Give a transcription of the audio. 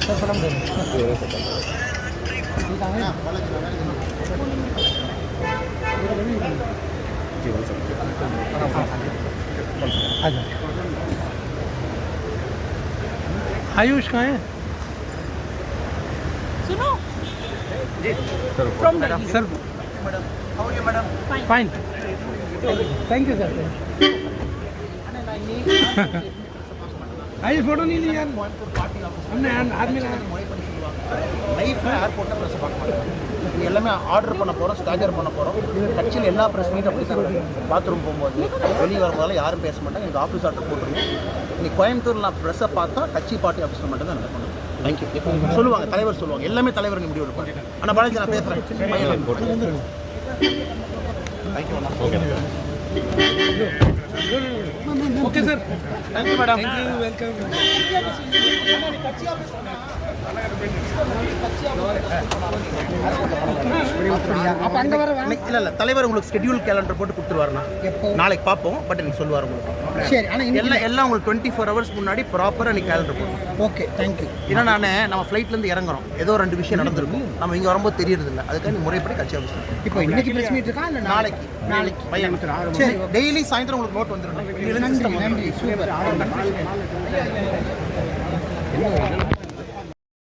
Sir प्रणाम दे आयुष कहाँ है? सुनो from sir How are you, madam? Fine thank you sir Ayush photo नहीं ली यार हमने आदमी லைஃப்பில் ஏர்போர்ட்டில் ப்ரெஸ் பார்க்க மாட்டோம். இது எல்லாமே ஆர்டர் பண்ண போகிறோம், ஸ்டாகர் பண்ண போகிறோம். கட்சியில் எல்லா ப்ரெஸ் மீட்டும் அப்படி தான். பாத்ரூம் போகும்போது வெளியே வரும்போதெல்லாம் யாரும் பேச மாட்டாங்க. எனக்கு ஆஃபீஸ் ஆர்டர் போட்டுருங்க. இன்னைக்கு கோயம்புத்தூர் நான் ப்ரெஸ்ஸை பார்த்தா கட்சி பார்ட்டி ஆஃபீஸில் மட்டும் தான் நடக்கணும். தேங்க்யூ சொல்லுவாங்க, தலைவர் சொல்லுவாங்க, எல்லாமே தலைவர் நீ முடிவு எடுப்பாங்க. ஆனால் பாலாஜி நான் பேசுகிறேன். தேங்க்யூ அண்ணா. Okay sir thank you madam. Welcome அப்ப அங்க வர இல்லை இல்லை தலைவர் உங்களுக்கு ஸ்கெடியூல் கேலண்டர் போட்டு கொடுத்துருவாருண்ணா. நாளைக்கு பார்ப்போம், பட் எனக்கு சொல்லுவார் உங்களுக்கு. சரி ஆனா எல்லாம் உங்களுக்கு 24 hours முன்னாடி ப்ராப்பராக எனக்கு கேலண்டர் போடணும். ஓகே थैंक यू ஏன்னா நம்ம ஃப்ளைட்லேருந்து இறங்குறோம், ஏதோ 2 விஷயம் நடந்திருக்கும், நம்ம இங்கே வரும்போது தெரியறது இல்லை. அதுக்காக முறைப்படி கட்சி ஆஃபீஸ் இப்போ இன்னைக்கு பிரஸ் மீட் இருக்கா இல்ல நாளைக்கு பையன் சரி டெய்லி சாயந்தரம் உங்களுக்கு நோட் வந்துடும். நன்றி சூப்பர்